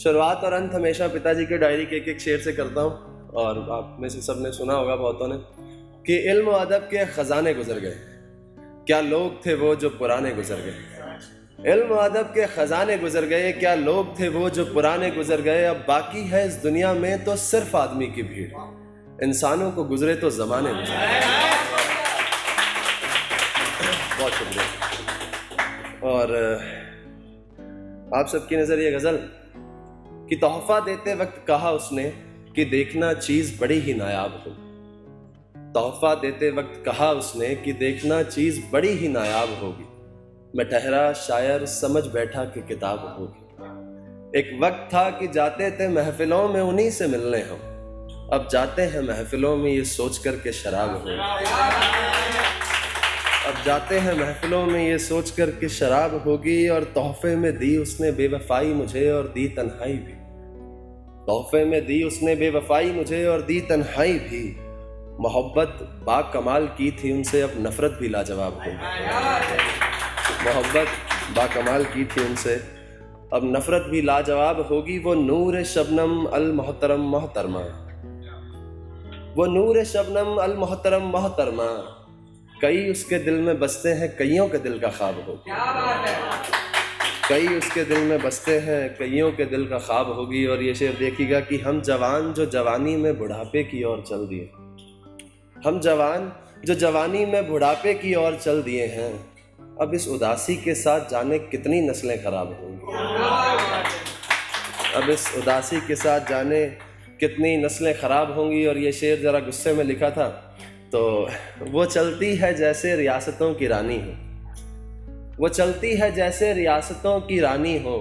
शुरुआत और अंत हमेशा पिताजी के डायरी के एक शेर से करता हूँ, और आप में से सब ने सुना होगा बहुतों ने, कि इल्म व अदब के खजाने गुजर गए, क्या लोग थे वो जो पुराने गुजर गए। इल्म व अदब के खजाने गुजर गए, क्या लोग थे वो जो पुराने गुजर गए। अब बाकी है इस दुनिया में तो सिर्फ आदमी की भीड़, इंसानों को गुजरे तो जमाने गुजरे। बहुत शुक्रिया। और आप सबकी नजर ये गजल कि तोहफा देते वक्त कहा उसने कि देखना चीज बड़ी ही नायाब हो। तोहफा देते वक्त कहा उसने कि देखना चीज बड़ी ही नायाब होगी। मैं ठहरा शायर समझ बैठा कि किताब होगी। एक वक्त था कि जाते थे महफिलों में उन्हीं से मिलने हम, अब जाते हैं महफिलों में ये सोच कर के शराब होगी। अब जाते हैं महफिलों में ये सोच कर के शराब होगी। और तोहफे में दी उसने बेवफाई मुझे और दी तन्हाई भी। तोहफे में दी उसने बेवफाई मुझे और दी तन्हाई भी। मोहब्बत बाकमाल की थी उनसे, अब नफरत भी लाजवाब होगी। मोहब्बत बाकमाल की थी उनसे, अब नफरत भी लाजवाब होगी। वो नूर शबनम अल मोहतरम मोहतरमा, वो नूर शबनम अल मोहतरम मोहतरमा, कई उसके दिल में बसते हैं कईयों के दिल का ख्वाब होगी। कई उसके दिल में बसते हैं कईयों के दिल का ख्वाब होगी। और ये शेर देखिएगा कि हम जवान जो जवानी में बुढ़ापे की ओर चल दिए, हम जवान जो जवानी में बुढ़ापे की ओर चल दिए हैं। अब इस उदासी के साथ जाने कितनी नस्लें खराब होंगी। अब इस उदासी के साथ जाने कितनी नस्लें खराब होंगी। और ये शेर ज़रा गुस्से में लिखा था, तो वो चलती है जैसे रियासतों की रानी हो, वो चलती है जैसे रियासतों की रानी हो,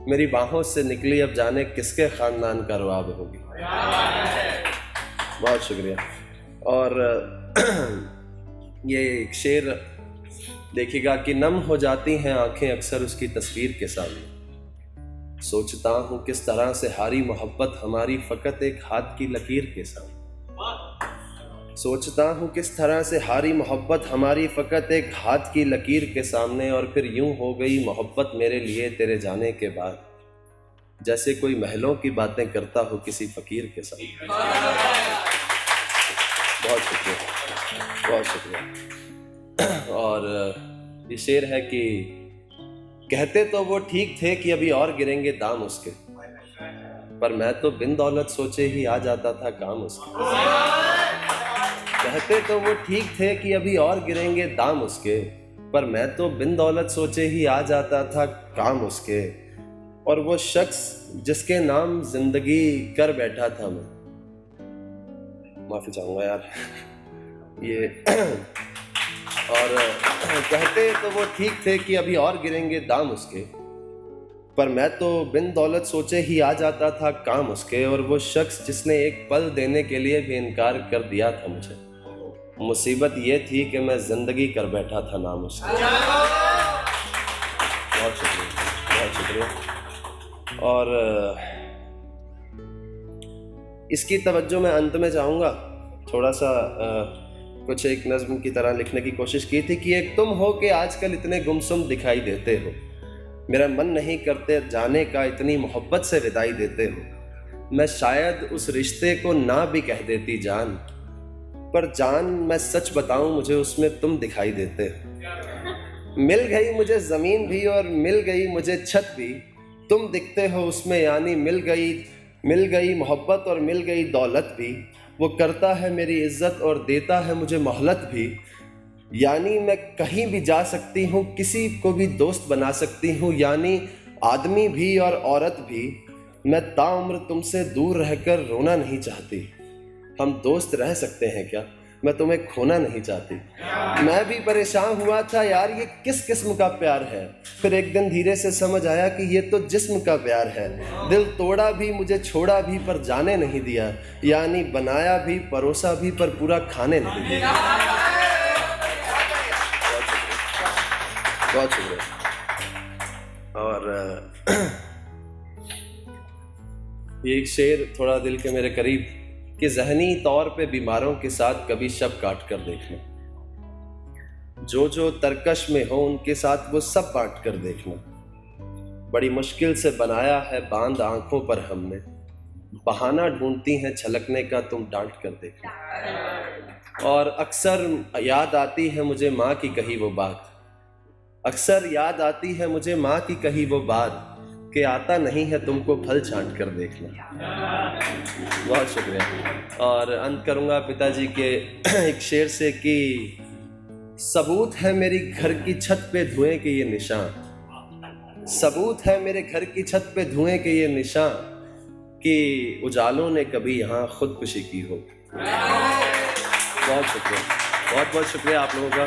मेरी बाहों से निकली अब जाने किसके ख़ानदान का रुआब होगी। बहुत शुक्रिया। और ये एक शेर देखिएगा कि नम हो जाती हैं आंखें अक्सर उसकी तस्वीर के सामने। सोचता हूँ किस तरह से हारी मोहब्बत हमारी फ़कत एक हाथ की लकीर के सामने। सोचता हूँ किस तरह से हारी मोहब्बत हमारी फ़कत एक हाथ की लकीर के सामने। और फिर यूं हो गई मोहब्बत मेरे लिए तेरे जाने के बाद, जैसे कोई महलों की बातें करता हो किसी फ़कीर के साथ। बहुत शुक्रिया, बहुत शुक्रिया। और ये शेर है कि कहते तो वो ठीक थे कि अभी और गिरेंगे दाम उसके, पर मैं तो बिन दौलत सोचे ही आ जाता था काम उसके। कहते तो वो ठीक थे कि अभी और गिरेंगे दाम उसके, पर मैं तो बिन दौलत सोचे ही आ जाता था काम उसके। और वो शख्स जिसके नाम जिंदगी कर बैठा था मैं, माफी चाहूंगा यार ये और कहते तो वो ठीक थे कि अभी और गिरेंगे दाम उसके, पर मैं तो बिन दौलत सोचे ही आ जाता था काम उसके। और वो शख्स जिसने एक पल देने के लिए भी इनकार कर दिया था मुझे, मुसीबत ये थी कि मैं जिंदगी कर बैठा था नाम उसके। बहुत शुक्रिया, बहुत शुक्रिया। और इसकी तवज्जो मैं अंत में चाहूँगा, थोड़ा सा कुछ एक नज़्म की तरह लिखने की कोशिश की थी कि एक तुम हो कि आजकल इतने गुमसुम दिखाई देते हो, मेरा मन नहीं करते जाने का इतनी मोहब्बत से विदाई देते हो। मैं शायद उस रिश्ते को ना भी कह देती जान, पर जान मैं सच बताऊं मुझे उसमें तुम दिखाई देते हो। मिल गई मुझे ज़मीन भी और मिल गई मुझे छत भी, तुम दिखते हो उसमें, यानी मिल गई मोहब्बत और मिल गई दौलत भी। वो करता है मेरी इज्जत और देता है मुझे मोहलत भी, यानी मैं कहीं भी जा सकती हूँ, किसी को भी दोस्त बना सकती हूँ, यानी आदमी भी और औरत भी। मैं ताउम्र तुमसे दूर रहकर रोना नहीं चाहती, हम दोस्त रह सकते हैं क्या, मैं तुम्हें खोना नहीं चाहती। मैं भी परेशान हुआ था यार ये किस किस्म का प्यार है, फिर एक दिन धीरे से समझ आया कि ये तो जिस्म का प्यार है। दिल तोड़ा भी मुझे छोड़ा भी पर जाने नहीं दिया, यानी बनाया भी परोसा भी पर पूरा खाने नहीं दिया। बहुत शुक्रिया। और ये एक शेर थोड़ा दिल के मेरे करीब कि ज़हनी तौर पे बीमारों के साथ कभी शब काट कर देखना, जो तरकश में हो उनके साथ वो सब बांट कर देखना। बड़ी मुश्किल से बनाया है बांध आंखों पर हमने, बहाना ढूंढती हैं छलकने का तुम डांट कर देखो। और अक्सर याद आती है मुझे माँ की कही वो बात, अक्सर याद आती है मुझे माँ की कही वो बात, कि आता नहीं है तुमको फल छांट कर देखना। बहुत शुक्रिया। और अंत करूँगा पिताजी के एक शेर से कि सबूत है मेरी घर की छत पे धुएं के ये निशान, सबूत है मेरे घर की छत पे धुएं के ये निशान, कि उजालों ने कभी यहाँ खुदकुशी की हो। बहुत शुक्रिया, बहुत बहुत शुक्रिया आप लोगों का।